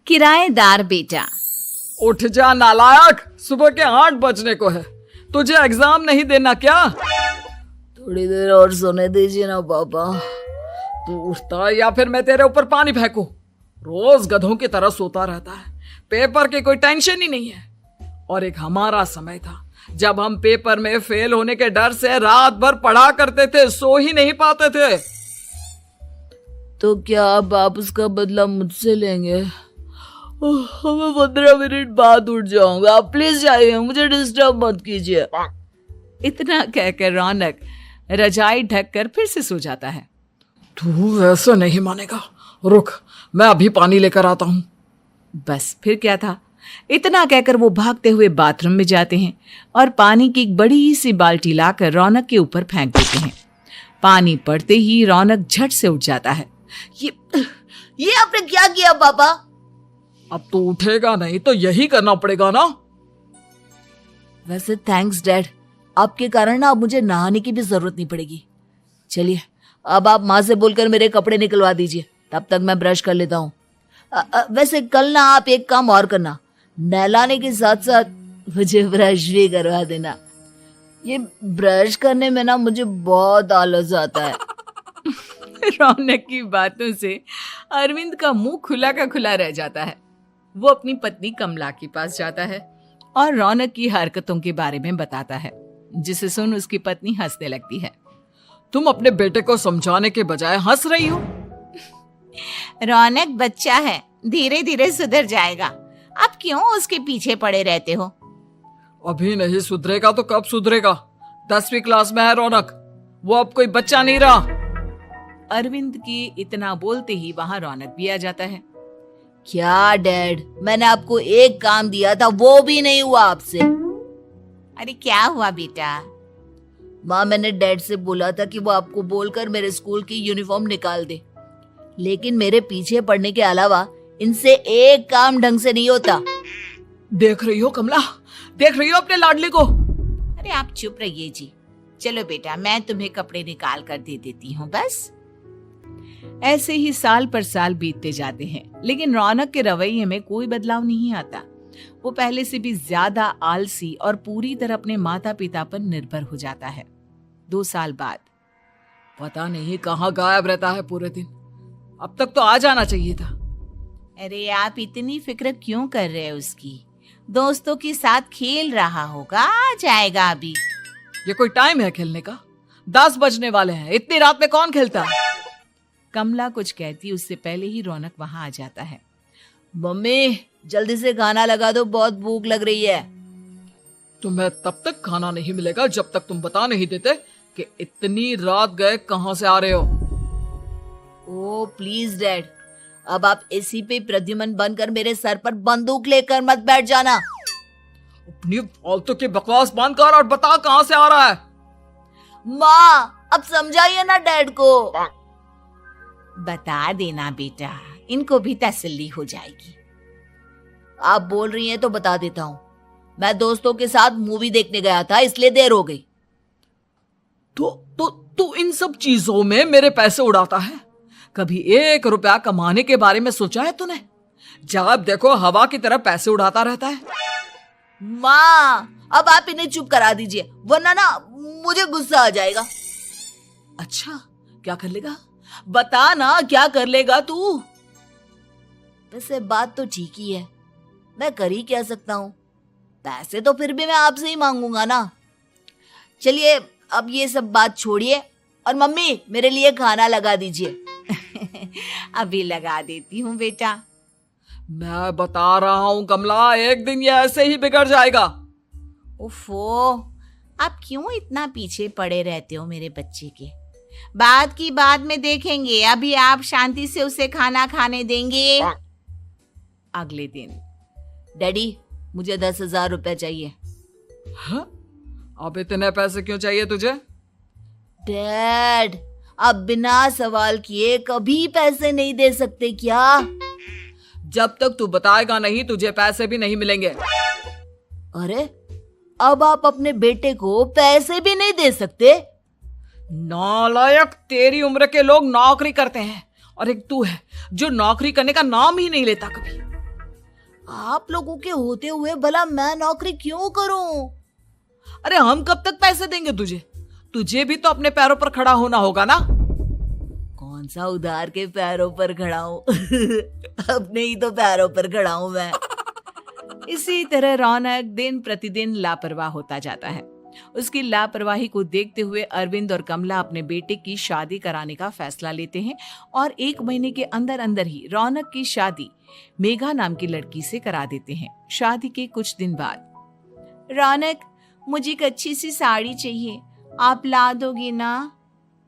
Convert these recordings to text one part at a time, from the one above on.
किराएदार बेटा। उठ जा नालायक, सुबह के 8 बजने को है। तुझे एग्जाम नहीं देना क्या? थोड़ी देर और सोने दीजिए ना पापा। तू उठता या फिर मैं तेरे ऊपर पानी फेंकूं? रोज गधों की तरह सोता रहता है, पेपर की कोई टेंशन ही नहीं है। और एक हमारा समय था जब हम पेपर में फेल होने के डर से रात भर पढ़ा करते थे, सो ही नहीं पाते थे। तो क्या अब आप उसका बदला मुझसे लेंगे? मैं 15 मिनट बाद उठ जाऊंगा, आप प्लीज जाइए, मुझे डिस्टर्ब मत कीजिए। इतना कहकर रौनक रजाई ढककर फिर से सो जाता है। तू वैसे नहीं मानेगा, रुक मैं अभी पानी लेकर आता हूं। बस फिर क्या था, इतना कहकर वो भागते हुए बाथरूम में जाते हैं और पानी की एक बड़ी सी बाल्टी लाकर रौनक के ऊपर फेंक देते हैं। पानी पड़ते ही रौनक झट से उठ जाता है। ये आपने क्या किया पापा? अब तो उठेगा नहीं तो यही करना पड़ेगा ना। वैसे थैंक्स डैड, आपके कारण ना अब मुझे नहाने की भी जरूरत नहीं पड़ेगी। चलिए अब आप माँ से बोलकर मेरे कपड़े निकलवा दीजिए, तब तक मैं ब्रश कर लेता हूँ। वैसे कल ना आप एक काम और करना, नहलाने के साथ साथ मुझे ब्रश भी करवा देना। ये ब्रश करने में ना मुझे बहुत आलस आता है। रौनक की बातों से अरविंद का मुंह खुला का खुला रह जाता है। वो अपनी पत्नी कमला के पास जाता है और रौनक की हरकतों के बारे में बताता है, जिसे सुन उसकी पत्नी हंसने लगती है। तुम अपने बेटे को समझाने के बजाय हंस रही हो। रौनक बच्चा है, धीरे धीरे सुधर जाएगा, आप क्यों उसके पीछे पड़े रहते हो? अभी नहीं सुधरेगा तो कब सुधरेगा? 10वीं क्लास में है रौनक, वो अब कोई बच्चा नहीं रहा। अरविंद की इतना बोलते ही वहां रौनक भी आ जाता है। क्या डैड, मैंने आपको एक काम दिया था, वो भी नहीं हुआ आपसे। अरे क्या हुआ बेटा? माँ, मैंने डैड से बोला था कि वो आपको बोलकर मेरे स्कूल की यूनिफॉर्म निकाल दे, लेकिन मेरे पीछे पड़ने के अलावा इनसे एक काम ढंग से नहीं होता। देख रही हो कमला, देख रही हो अपने लाडले को? अरे आप चुप रहिए जी। चलो बेटा, मैं तुम्हें कपड़े निकाल कर दे देती हूँ। बस ऐसे ही साल पर साल बीतते जाते हैं, लेकिन रौनक के रवैये में कोई बदलाव नहीं आता। वो पहले से भी ज्यादा आलसी और पूरी तरह अपने माता पिता पर निर्भर हो जाता है। 2 साल बाद पता नहीं कहाँ गायब रहता है पूरे दिन, अब तक तो आ जाना चाहिए था। अरे आप इतनी फिक्र क्यों कर रहे हैं उसकी? दोस्तों के साथ खेल रहा होगा, आ जाएगा अभी। ये कोई टाइम है खेलने का? 10 बजने वाले हैं, इतनी रात में कौन खेलता है? कमला कुछ कहती उससे पहले ही रौनक वहां आ जाता है। मम्मी जल्दी से खाना लगा दो, बहुत भूख लग रही है। तुम्हें तब तक खाना नहीं मिलेगा जब तक तुम बता नहीं देते कि इतनी रात गए कहां से आ रहे हो। ओ प्लीज डैड, अब आप एसी पे प्रद्युमन बनकर मेरे सर पर बंदूक लेकर मत बैठ जाना। अपनी फालतू की बकवास बंद कर और बता कहां से आ रहा है। माँ अब समझाइए ना डैड को। बता देना बेटा, इनको भी तसल्ली हो जाएगी। आप बोल रही हैं तो बता देता हूँ, मैं दोस्तों के साथ मूवी देखने गया था, इसलिए देर हो गई। तो इन सब चीजों में मेरे पैसे उड़ाता है। कभी 1 रुपया कमाने के बारे में सोचा है तूने? जब देखो हवा की तरह पैसे उड़ाता रहता है। माँ अब आप इन्हें चुप करा दीजिए, वरना ना मुझे गुस्सा आ जाएगा। अच्छा क्या कर लेगा? बता ना क्या कर लेगा तू? वैसे बात तो ठीक ही है, मैं कर ही क्या सकता हूँ। पैसे तो फिर भी मैं आपसे ही मांगूंगा ना। चलिए अब ये सब बात छोड़िए और मम्मी मेरे लिए खाना लगा दीजिए। अभी लगा देती हूँ बेटा। मैं बता रहा हूँ कमला, एक दिन ये ऐसे ही बिगड़ जाएगा। ओफो, आप क्यों इतना पीछे पड़े रहते हो मेरे बच्चे के? बात की बाद में देखेंगे, अभी आप शांति से उसे खाना खाने देंगे। अगले दिन डैडी मुझे 10,000 रुपए चाहिए। हाँ? अब इतने पैसे क्यों चाहिए तुझे? डैड आप बिना सवाल किए कभी पैसे नहीं दे सकते क्या? जब तक तू बताएगा नहीं तुझे पैसे भी नहीं मिलेंगे। अरे अब आप अपने बेटे को पैसे भी नहीं दे सकते? नालायक, तेरी उम्र के लोग नौकरी करते हैं और एक तू है जो नौकरी करने का नाम ही नहीं लेता कभी। आप लोगों के होते हुए भला मैं नौकरी क्यों करूं? अरे हम कब तक पैसे देंगे तुझे? तुझे भी तो अपने पैरों पर खड़ा होना होगा ना। कौन सा उधार के पैरों पर खड़ा हूं? अपने ही तो पैरों पर खड़ा हूं मैं। इसी तरह रौनक दिन प्रतिदिन लापरवाह होता जाता है। उसकी लापरवाही को देखते हुए अरविंद और कमला अपने बेटे की शादी कराने का फैसला लेते हैं और 1 महीने के अंदर अंदर ही रौनक की शादी मेघा नाम की लड़की से करा देते हैं। शादी के कुछ दिन बाद, रौनक, मुझे एक अच्छी सी साड़ी चाहिए, आप ला दोगी ना?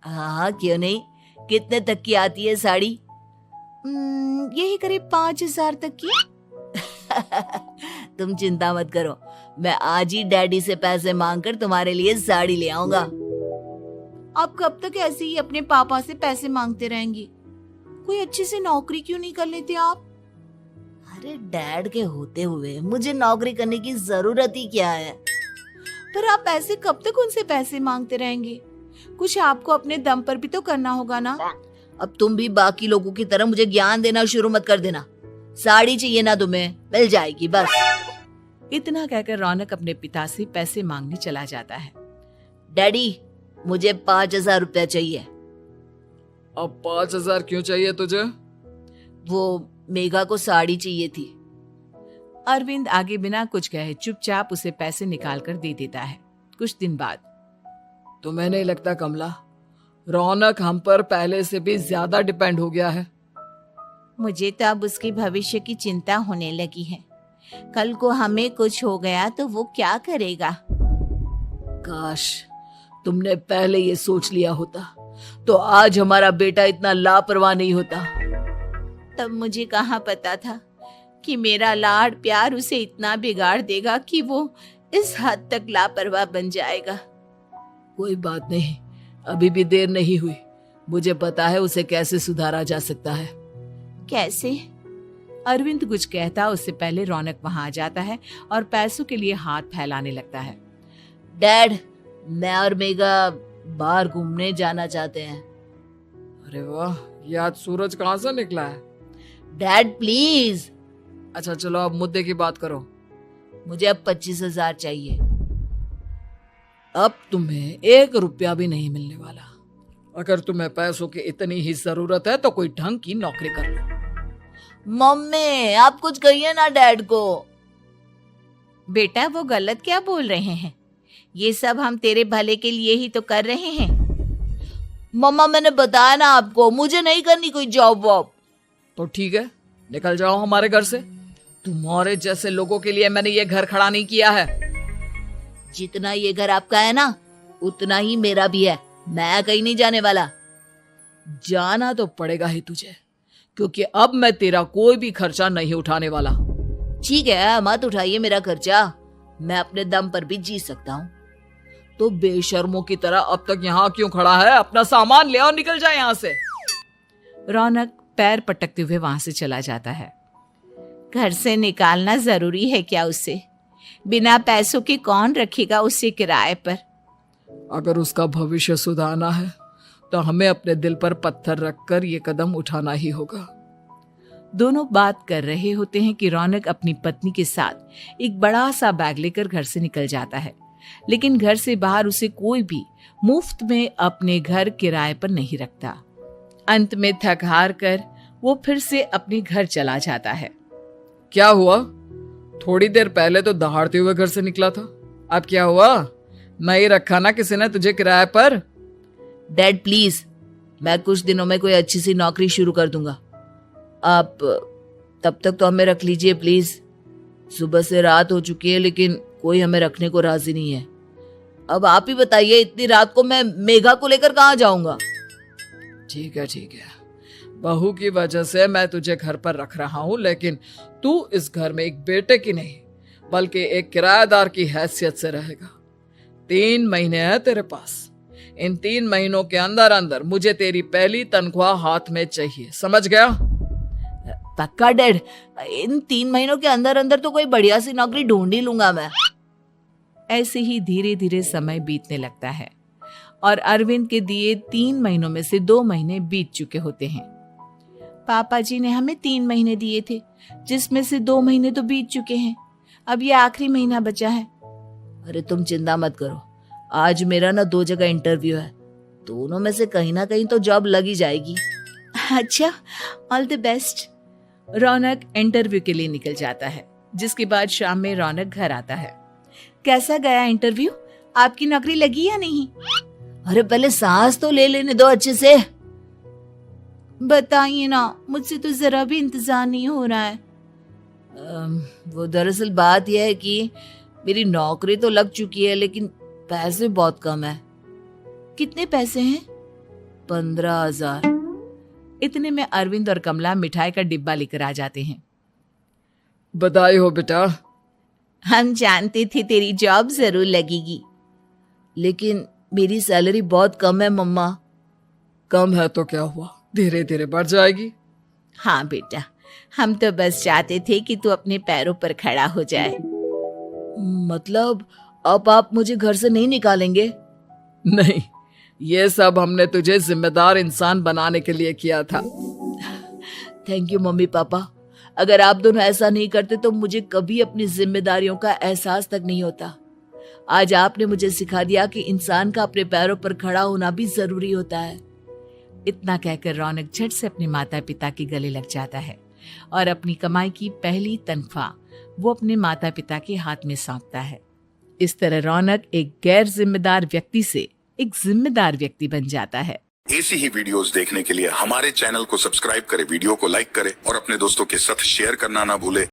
हाँ, क्यों नहीं। कितने तक की आती है साड़ी? यही करीब 5,000 तक की। तुम चिंता मत करो, मैं आज ही डैडी से पैसे मांगकर तुम्हारे लिए साड़ी ले आऊंगा। आप कब तक ऐसे ही अपने पापा से पैसे मांगते रहेंगी? कोई अच्छी सी नौकरी क्यों नहीं कर लेते आप? अरे डैड के होते हुए मुझे नौकरी करने की जरूरत ही क्या है? पर आप ऐसे कब तक उनसे पैसे मांगते रहेंगे? कुछ आपको अपने दम पर भी तो करना होगा ना। अब तुम भी बाकी लोगों की तरह मुझे ज्ञान देना शुरू मत कर देना। साड़ी चाहिए ना तुम्हें, मिल जाएगी बस। इतना कहकर रौनक अपने पिता से पैसे मांगने चला जाता है। डैडी, मुझे 5,000 रुपया चाहिए। अब 5,000 क्यों चाहिए तुझे? वो मेघा को साड़ी चाहिए थी। अरविंद आगे बिना कुछ कहे चुपचाप उसे पैसे निकाल कर दे देता है। कुछ दिन बाद, तुम्हें नहीं लगता कमला, रौनक हम पर पहले से भी ज्यादा डिपेंड हो गया है? मुझे तो अब उसके भविष्य की चिंता होने लगी है। कल को हमें कुछ हो गया तो वो क्या करेगा? काश तुमने पहले ये सोच लिया होता तो आज हमारा बेटा इतना लापरवाह नहीं होता। तब मुझे कहाँ पता था कि मेरा लाड प्यार उसे इतना बिगाड़ देगा कि वो इस हद तक लापरवाह बन जाएगा। कोई बात नहीं, अभी भी देर नहीं हुई। मुझे पता है उसे कैसे सुधारा जा सकता है। कैसे? अरविंद कुछ कहता उससे पहले रौनक वहां आ जाता है और पैसों के लिए हाथ फैलाने लगता है। डैड, मैं और मेघा बाहर घूमने जाना चाहते हैं। अरे वाह, ये आज सूरज कहाँ से निकला है? Dad please. अच्छा चलो अब मुद्दे की बात करो। मुझे अब 25,000 चाहिए। अब तुम्हें 1 रुपया भी नहीं मिलने वाला। अगर तुम्हें पैसों की इतनी ही जरूरत है तो कोई ढंग की नौकरी कर लो। मम्मी, आप कुछ कहिए ना डैड को। बेटा, वो गलत क्या बोल रहे हैं? ये सब हम तेरे भले के लिए ही तो कर रहे हैं। मम्मा, मैंने बताया ना आपको, मुझे नहीं करनी कोई जॉब वॉब। तो ठीक है, निकल जाओ हमारे घर से। तुम्हारे जैसे लोगों के लिए मैंने ये घर खड़ा नहीं किया है। जितना ये घर आपका है ना, उतना ही मेरा भी है। मैं कहीं नहीं जाने वाला। जाना तो पड़ेगा ही तुझे, क्योंकि अब मैं तेरा कोई भी खर्चा नहीं उठाने वाला। ठीक है, मत उठाइए मेरा खर्चा, मैं अपने दम पर भी जी सकता हूँ। तो बेशर्मों की तरह अब तक यहाँ क्यों खड़ा है? अपना सामान ले और निकल जाए यहाँ से। रौनक पैर पटकते हुए वहां से चला जाता है। घर से निकालना जरूरी है क्या उसे? बिना पैसों के कौन रखेगा उसे किराए पर? अगर उसका भविष्य सुधारना है तो हमें अपने दिल पर पत्थर रखकर ये कदम उठाना ही होगा। दोनों बात कर रहे होते हैं कि रौनक अपनी पत्नी के साथ एक बड़ा सा बैग लेकर घर से निकल जाता है, लेकिन घर से बाहर उसे कोई भी मुफ्त में अपने घर किराए पर नहीं रखता। अंत में थक हार कर वो फिर से अपने घर चला जाता है। क्या हुआ? थोड़ी देर पहले तो दहाड़ते हुए घर से निकला था, अब क्या हुआ? नहीं रखा ना किसी ने तुझे किराए पर? डैड प्लीज, मैं कुछ दिनों में कोई अच्छी सी नौकरी शुरू कर दूंगा। आप तब तक तो हमें रख लीजिए प्लीज। सुबह से रात हो चुकी है लेकिन कोई हमें रखने को राजी नहीं है। अब आप ही बताइए, इतनी रात को मैं मेघा को लेकर कहाँ जाऊंगा? ठीक है, बहू की वजह से मैं तुझे घर पर रख रहा हूँ, लेकिन तू इस घर में एक बेटे की नहीं बल्कि एक किराएदार की हैसियत से रहेगा। 3 महीने हैं तेरे पास। इन 3 महीनों के अंदर अंदर मुझे तेरी पहली तनख्वाह हाथ में चाहिए, समझ गया? पक्का डैड, इन 3 महीनों के अंदर अंदर तो कोई बढ़िया सी नौकरी ढूंढ ही लूंगा मैं। ऐसे ही धीरे धीरे समय बीतने लगता है और अरविंद के दिए 3 महीनों में से 2 महीने बीत चुके होते हैं। पापा जी ने हमें 3 महीने दिए थे, जिसमें से 2 महीने तो बीत चुके हैं। अब ये आखिरी महीना बचा है। अरे तुम चिंता मत करो, आज मेरा ना 2 जगह इंटरव्यू है, दोनों में से कहीं ना कहीं तो जॉब लगी जाएगी। अच्छा, all the best. Raunak interview के लिए निकल जाता है, जिसके बाद शाम में रौनक घर आता है। कैसा गया इंटरव्यू? आपकी नौकरी लगी या नहीं? अरे पहले सांस तो ले लेने दो अच्छे से। बताइए ना, मुझसे तो जरा भी इंतजार नहीं हो रहा है। वो दरअसल बात यह है कि मेरी नौकरी तो लग चुकी है, लेकिन पैसे बहुत कम है। कितने पैसे हैं? 15,000। इतने में अरविंद और कमला मिठाई का डिब्बा लेकर आ जाते हैं। बधाई हो बेटा। हम जानते थे तेरी जॉब जरूर लगेगी। लेकिन मेरी सैलरी बहुत कम है मम्मा। कम है तो क्या हुआ, धीरे धीरे बढ़ जाएगी। हाँ बेटा, हम तो बस चाहते थे कि तू अपने पैरों पर खड़ा हो जाए। मतलब अब आप मुझे घर से नहीं निकालेंगे? नहीं, ये सब हमने तुझे जिम्मेदार इंसान बनाने के लिए किया था। Thank you mummy papa. अगर आप दोनों ऐसा नहीं करते तो मुझे कभी अपनी जिम्मेदारियों का एहसास तक नहीं होता। आज आपने मुझे सिखा दिया कि इंसान का अपने पैरों पर खड़ा होना भी जरूरी होता है। इतना कहकर रौनक झट से अपने माता पिता के गले लग जाता है और अपनी कमाई की पहली तनख्वाह वो अपने माता पिता के हाथ में सौंपता है। इस तरह रौनक एक गैर जिम्मेदार व्यक्ति से एक जिम्मेदार व्यक्ति बन जाता है। ऐसी ही वीडियोस देखने के लिए हमारे चैनल को सब्सक्राइब करें, वीडियो को लाइक करें और अपने दोस्तों के साथ शेयर करना ना भूलें।